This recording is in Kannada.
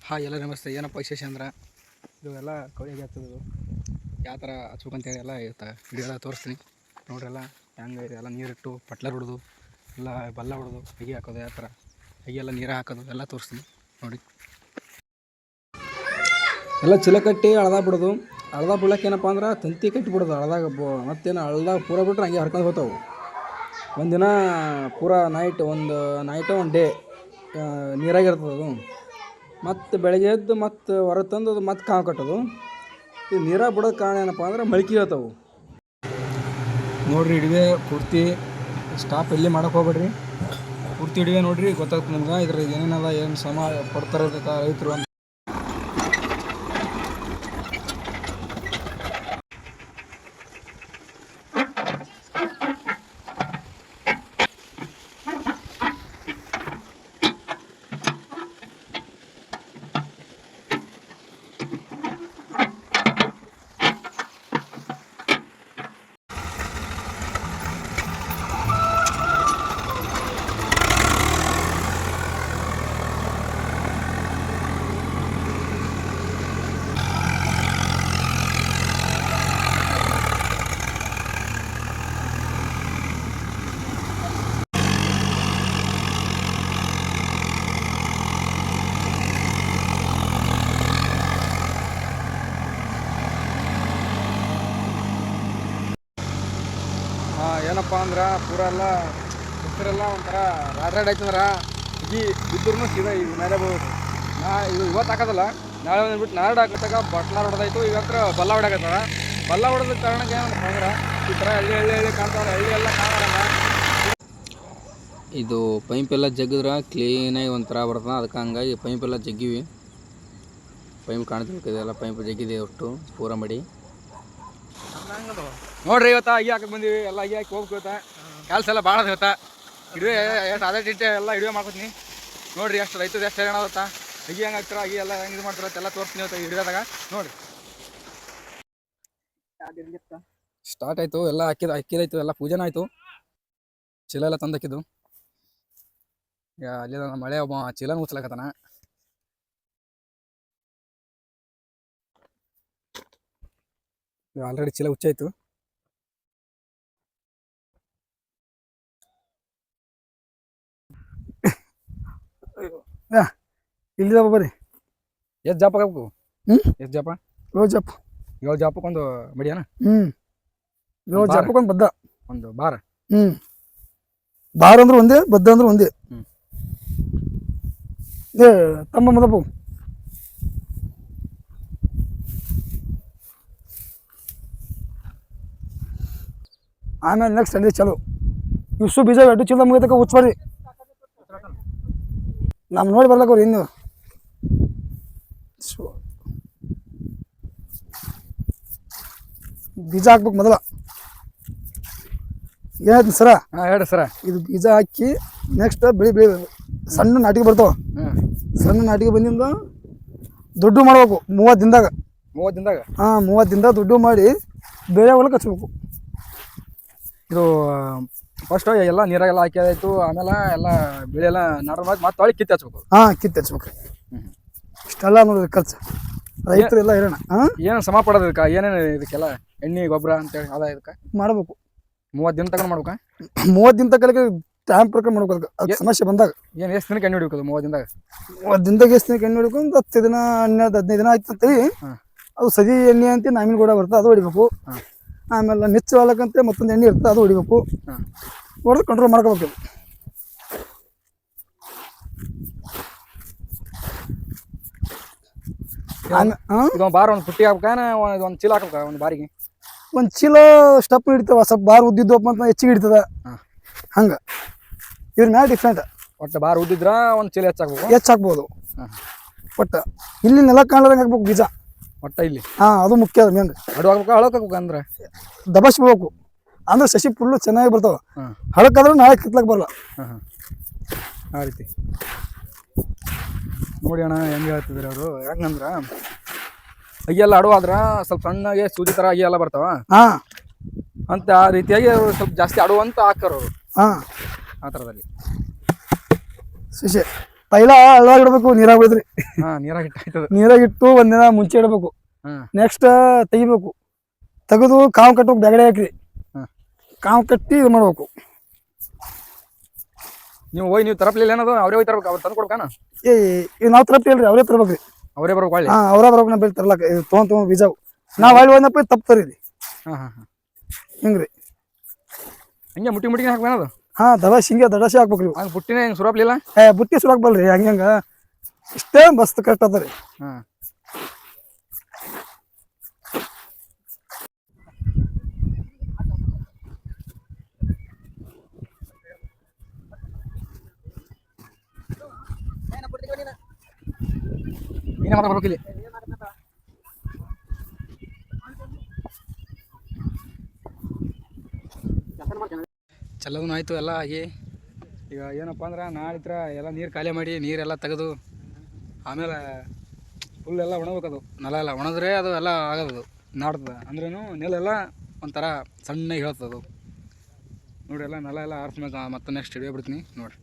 ಹಾಂ ಎಲ್ಲ ನಮಸ್ತೆ. ಏನಪ್ಪ ವಿಶೇಷ ಅಂದ್ರೆ ಇವೆಲ್ಲ ಕೌಳಿಗೆ ಹಚ್ಚೋದು ಯಾವ ಥರ ಹಚ್ಬೇಕಂತೇಳಿ ಎಲ್ಲ ಇರ್ತಾರೆ ವಿಡಿಯೋ ಎಲ್ಲ ತೋರಿಸ್ತೀನಿ ನೋಡ್ರಿ. ಎಲ್ಲ ಹೆಂಗೆ ಎಲ್ಲ ನೀರಿಟ್ಟು ಪಟ್ಲ ಹೊಡೋದು ಎಲ್ಲ ಬಲ್ಲ ಹೊಡೋದು ಅಗಿ ಹಾಕೋದು ಯಾವ ಥರ ಅಗಿ ಎಲ್ಲ ನೀರು ಹಾಕೋದು ಎಲ್ಲ ತೋರಿಸ್ತೀನಿ ನೋಡಿ. ಎಲ್ಲ ಚಿಲ ಕಟ್ಟಿ ಹಳ್ದಾಗ ಬಿಡೋದು. ಹಳ್ದಾಗ ಬಿಡೋಕೆ ಏನಪ್ಪ ಅಂದ್ರೆ ತಂತಿ ಕಟ್ಟಿ ಬಿಡೋದು ಹಳ್ದಾಗ. ಮತ್ತೇನು ಹಳ್ದಾಗ ಪೂರ ಬಿಟ್ರೆ ಹಂಗೆ ಹರ್ಕೊಂಡು ಹೋಗ್ತಾವೆ. ಒಂದಿನ ಪೂರ ಒಂದು ಡೇ ನೀರಾಗಿರ್ತದೆ ಅದು. ಮತ್ತು ಬೆಳಗ್ಗೆ ಎದ್ದು ಮತ್ತು ಹೊರ ತಂದು ಅದು ಮತ್ತೆ ಕಾವು ಕಟ್ಟೋದು. ಇದು ನೀರಾಗ ಬಿಡೋದು ಕಾರಣ ಏನಪ್ಪ ಅಂದ್ರೆ ಮೊಳಕೆ ಹೇಳ್ತಾವೆ ನೋಡಿರಿ. ಹಿಡಿವೆ ಪೂರ್ತಿ ಸ್ಟಾಪ್ ಎಲ್ಲಿ ಮಾಡೋಕೆ ಹೋಗ್ಬೇಡ್ರಿ. ಪೂರ್ತಿ ಹಿಡಿವೆ ನೋಡಿರಿ, ಗೊತ್ತಾಗ್ತದೆ ನಿಮ್ಗೆ ಇದ್ರ ಏನೇನದ, ಏನು ಶ್ರಮ ಪಡ್ತಾರೆ ರೈತರು ಅಂತ. ಏನಪ್ಪ ಅಂದ್ರೆ ಪೂರ ಎಲ್ಲ ಹೆಸರೆಲ್ಲ ಒಂಥರ ರಾಡ್ ಆಯ್ತಂದ್ರೆ ಈ ಬಿದ್ದರೂ ಸೀದಾ ಈಗ ಮೇಲೆ ಹೋಗ್ಬೇಕು. ಇದು ಇವತ್ತು ಹಾಕೋದಲ್ಲ, ನಾಳೆ ಬಂದ್ಬಿಟ್ಟು ನಾರ್ಡ್ ಹಾಕತ್ತಾಗ ಬಟ್ಲ ಹೊಡೆದಾಯ್ತು. ಈಗ ಹತ್ರ ಬಲ್ಲ ಹೊಡಕತ್ತದ. ಬಲ್ಲ ಹೊಡೆದ ಕಾರಣಕ್ಕೆ ಏನಪ್ಪ ಅಂದ್ರೆ ಈ ಥರ ಹಳ್ಳಿ ಕಾಣ್ತಾವೆ. ಹಳ್ಳಿ ಎಲ್ಲ ಕಾಣಲ್ಲ. ಇದು ಪೈಂಪೆಲ್ಲ ಜಗ್ಗಿದ್ರೆ ಕ್ಲೀನಾಗಿ ಒಂಥರ ಬರ್ತದೆ. ಅದಕ್ಕೆ ಹಂಗಾಗಿ ಪೈಂಪೆಲ್ಲ ಜಗ್ಗಿವಿ. ಪೈಂಪ್ ಕಾಣ್ತಿರ್ತದೆ, ಎಲ್ಲ ಪೈಂಪ್ ಜಗ್ಗಿದೆ ಒಟ್ಟು ಪೂರ ಮಡಿ ನೋಡ್ರಿ. ಇವತ್ತು ಅಗಿ ಹಾಕಕ್ಕೆ ಬಂದೀವಿ. ಎಲ್ಲ ಅಗಿ ಹಾಕಿ ಹೋಗ್ಬೇಕು. ಕೆಲಸ ಎಲ್ಲ ಭಾಳ ಇವತ್ತು ಹಿಡಿವೆ ಎಷ್ಟು ಅದೇ ಟಿಟ್ಟೆ ಎಲ್ಲ ಹಿಡಿವೆ ಮಾಡ್ಕೊತೀನಿ ನೋಡಿರಿ. ಎಷ್ಟು ರೈತದ ಎಷ್ಟು ಹೇಳೋದತ್ತ ಅಗಿ ಹೆಂಗೆ ಹಾಕ್ತಾರೆ, ಅಗಿ ಎಲ್ಲ ಹೆಂಗೆ ಇದು ಮಾಡ್ತಾರೆ ಎಲ್ಲ ತೋರಿಸ್ತೀನಿ ಇವತ್ತು ಹಿಡಿಯೋದಾಗ ನೋಡಿ. ಸ್ಟಾರ್ಟ್ ಆಯಿತು, ಎಲ್ಲ ಅಕ್ಕಿದಾಯ್ತು, ಎಲ್ಲ ಪೂಜೆನ ಆಯಿತು. ಚೀಲ ಎಲ್ಲ ತಂದು ಹಾಕಿದ್ದು. ಈಗ ಅಲ್ಲಿ ಮಳೆ ಒಬ್ಬ ಚೀಲನ ಮುಚ್ಚಲಾಕತ್ತಾನ. ಆಲ್ರೆಡಿ ಚೀಲ ಹುಚ್ಚಾಯ್ತು. ಇಲ್ಲಿ ಬರ್ರಿ. ಎಷ್ಟು ಜಾಪ ಹಾಕಬೇಕು? ಎಷ್ಟು ಜಾಪ? 7 ಜಾಪ. 7 ಜಾಪಕ್ಕೊಂದು ಮಡಿಯಾನ? 7 ಜಾಪಕ್ಕೊಂದು ಬದ್ದ, ಒಂದು ಬಾರ. ಬಾರ ಅಂದ್ರೆ ಒಂದೇ, ಬದ್ದ ಅಂದ್ರೆ ಒಂದೇ. ಏ ತಮ್ಮ ಮದಪ್ಪ ಆಮೇಲೆ ನೆಕ್ಸ್ಟ್ ಅಲ್ಲೇ ಚಲೋ. ಇಷ್ಟು ಬೀಜ ಎಡ್ಡು ಚೀಲ ಮುಗಿತಕ್ಕ ಹುಚ್ಚಬಾರ್ರಿ. ನಮ್ಮ ನೋಡಿ ಬರ್ಲಕ್ಕವ್ರಿ ಇನ್ನು ಬೀಜ ಹಾಕ್ಬೇಕು ಮೊದಲ. ಏನಾಯ್ತು ಸರ? ಹಾಂ ಹೇಳ್ರಿ ಸರ. ಇದು ಬೀಜ ಹಾಕಿ ನೆಕ್ಸ್ಟ್ ಬೆಳಿ ಸಣ್ಣ ನಾಟಿಗೆ ಬರ್ತಾವ. ಸಣ್ಣ ನಾಟಿಗೆ ಬಂದಿಂದ ದುಡ್ಡು ಮಾಡ್ಬೇಕು 30 ದಿನದಾಗ. 30 ದಿನದಾಗ? ಹಾಂ 30 ದಿನದಾಗ ದುಡ್ಡು ಮಾಡಿ ಬೇರೆ ಹೊಲಕ್ಕೆ ಹಚ್ಬೇಕು. ಇದು ಫಸ್ಟ್ ಎಲ್ಲ ನೀರಾಗೆಲ್ಲ ಹಾಕಿದಾಯ್ತು. ಆಮೇಲೆ ಎಲ್ಲ ಬೆಳೆ ಎಲ್ಲ ನಾಡ ಮಾಡಿ ಮತ್ತೆ ಹೊಳ್ಳಿ ಕಿತ್ತು ಹಚ್ಬೇಕು. ಹಾಂ ಕಿತ್ತು ಹಚ್ಬೇಕು. ಇಷ್ಟೆಲ್ಲ ನೋಡಿರಿ ಖರ್ಚು ರೈತರೆಲ್ಲ ಇರೋಣ. ಏನು ಶ್ರಮ ಪಡೋದು ಇದಕ್ಕೆ? ಏನೇನು ಇದಕ್ಕೆಲ್ಲ ಎಣ್ಣೆ ಗೊಬ್ಬರ ಅಂತೇಳಿ ಅದ ಇದಕ್ಕೆ ಮಾಡಬೇಕು. 30 ದಿನ ತಗೊಂಡು ಮಾಡ್ಬೇಕಾ? 30 ದಿನ ತಗೊಳಕ್ಕೆ ಟೈಮ್ ಪ್ರಕಾರ ಮಾಡ್ಬೇಕು. ಅದಕ್ಕೆ ಸಮಸ್ಯೆ ಬಂದಾಗ ಏನು ಎಷ್ಟು ದಿನಕ್ಕೆ ಎಣ್ಣೆ ಹೊಡಿಬೇಕು? 30 ದಿನದಾಗ? 30 ದಿನದಾಗ ಎಷ್ಟು ದಿನಕ್ಕೆ ಎಣ್ಣೆ ಹೊಡಿಬೇಕು? 10 ದಿನ 12-15 ದಿನ ಆಯ್ತು ಅಂತೇಳಿ ಅದು ಸದಿ ಎಣ್ಣೆ ಅಂತ ನಾಮಿನ ಕೂಡ ಬರ್ತದೆ, ಅದು ಹೊಡಿಬೇಕು. ಆಮೇಲೆ ಮಿಚ್ಚು ಹೊಲಕ್ಕಂತೆ ಮತ್ತೊಂದು ಎಣ್ಣೆ ಇರ್ತದೆ, ಅದು ಹೊಡಿಬೇಕು. ಹೊಡೆದು ಕಂಟ್ರೋಲ್ ಮಾಡ್ಕೋಬೇಕು. ಬಾರ ಒಂದು ಪುಟ್ಟಿ ಹಾಕ್ಬೇಕಾ? ಒಂದು ಚೀಲ ಹಾಕ್ಬೇಕಾ? ಒಂದು ಬಾರಿಗೆ ಒಂದು ಚೀಲ ಸ್ಟಪ್ ಹಿಡಿತಾವ. ಸ್ವಲ್ಪ ಬಾರ್ ಉದ್ದಿದ್ದಪ್ಪ ಅಂತ ಹೆಚ್ಚಿಗೆ ಹಿಡಿತದ. ಹಂಗೆ ಇದ್ರ ಮ್ಯಾಲ ಡಿಫ್ರೆಂಟ್. ಒಟ್ಟು ಬಾರ್ ಉದ್ದಿದ್ರ ಒಂದು ಚೀಲ ಹೆಚ್ಚಾಕ್ಬೋದು. ಒಟ್ಟು ಇಲ್ಲಿ ನೆಲ ಕಾಣ್ದಂಗೆ ಹಾಕ್ಬೇಕು ಬೀಜ ಒಟ್ಟ ಇಲ್ಲಿ. ಹಾಂ ಅದು ಮುಖ್ಯ. ಅದು ಮೇನ್ ಅಡು ಹಾಕ್ಬೇಕು, ಹಳಕ್ ಹಾಕ್ಬೇಕು. ಅಂದ್ರೆ ದಬಾಶ್ ಬಿಡ್ಬೇಕು. ಅಂದ್ರೆ ಸಸಿ ಫುಲ್ಲು ಚೆನ್ನಾಗಿ ಬರ್ತಾವ. ಹಳಕಾದ್ರೆ ನಾಳೆ ಕಿತ್ಲಕ್ಕೆ ಬರಲ್ಲ. ಆ ರೀತಿ ನೋಡಿ ಅಣ್ಣ ಹೆಂಗೆ ಹೇಳ್ತಿದ್ರು ಅವರು. ಹೆಂಗಂದ್ರೆ ಅಗಿ ಎಲ್ಲ ಅಡುವಾದ್ರೆ ಸ್ವಲ್ಪ ಸಣ್ಣಗೆ ಸೂಜಿ ಥರ ಅಗಿ ಎಲ್ಲ ಬರ್ತಾವ ಅಂತ. ಆ ರೀತಿಯಾಗಿ ಸ್ವಲ್ಪ ಜಾಸ್ತಿ ಅಡುವಂತ ಹಾಕ್ತಾರ ಅವರು. ಆ ಥರದಲ್ಲಿ ಸಸಿ ಪೈಲ ಹಳ್ಳವಾಗಿ ಇಡ್ಬೇಕು, ನೀರಾಗ ಬಿಡ್ರಿ. ನೀರಾಗ ಇಟ್ಟು ನೀರಾಗಿಟ್ಟು ಒಂದಿನ ಮುಂಚೆ ಇಡಬೇಕು. ನೆಕ್ಸ್ಟ್ ತೆಗಿಬೇಕು, ತೆಗೆದು ಕಾವು ಕಟ್ಟಬೇಕು, ಬ್ಯಾಗಡೆ ಹಾಕ್ರಿ. ಕಾವು ಕಟ್ಟಿ ಇದು ಮಾಡ್ಬೇಕು. ನೀವು ತರಪ್ಲಿಲ್ಲ ಏನದು ಅವರೇ ಹೋಗಿ ತರ್ಬೇಕು, ಅವ್ರು ತಂದು ಕೊಡ್ಕಾನ? ನಾವು ತರಪ್ಲಿಲ್ರಿ, ಅವರೇ ತರ್ಬೇಕ್ರಿ. ಅವರೇ ಬರ್ಬೇಕು. ಅವರೇ ಬರ್ಬೇಕು. ನಾ ಬೆಳೆ ತರ್ಲಾಕ ತೊಗೊಂಡ್ ಬೀಜ ನಾವು ಅಲ್ಲಿ ಒಂದಪ್ಪ ತಪ್ಪು ತರೀರಿ. ಹಿಂಗ್ರಿ ಹಂಗೆ ಮುಟ್ಟಿಗೆ ಹಾಕ್ಬೇನದು. ದಡಾಶಿ ಹಿಂಗೆ ದಡಾಶಿ ಹಾಕ್ಬೇಕ್ರಿ. ಹಂಗೆ ಬುಟ್ಟಿನ ಹಿಂಗೆ ಸುರಾಪ್ಲಿಲ್ಲ? ಬುಟ್ಟಿ ಸುರಾಕ್ ಬಲ್ರಿ, ಹಂಗ ಇಷ್ಟೇ ಮಸ್ತ್ ಕಷ್ಟ ಅದ ರೀ. ಏನೇ ಮಾತಾಡ್ಬೇಕಿಲ್ಲಿ? ಚಲ್ಲೋದೂ ಆಯಿತು ಎಲ್ಲ ಆಗಿ. ಈಗ ಏನಪ್ಪ ಅಂದ್ರೆ ನಾಳಿತ್ರ ಎಲ್ಲ ನೀರು ಖಾಲಿ ಮಾಡಿ ನೀರೆಲ್ಲ ತೆಗೆದು ಆಮೇಲೆ ಫುಲ್ ಎಲ್ಲ ಒಣಬೇಕದು. ನೆಲ ಎಲ್ಲ ಒಣದ್ರೆ ಅದು ಎಲ್ಲ ಆಗೋದು ನಾಡ್ತದೆ ಅಂದ್ರೂ ನೆಲೆಲ್ಲ ಒಂಥರ ಸಣ್ಣಗೆ ಹೇಳ್ತದು ನೋಡಿ. ಎಲ್ಲ ನೆಲ ಎಲ್ಲ ಆರಿಸ್ಬೇಕು. ಮತ್ತೆ ನೆಕ್ಸ್ಟ್ ಹಿಡಿಯೋ ಬಿಡ್ತೀನಿ ನೋಡಿ.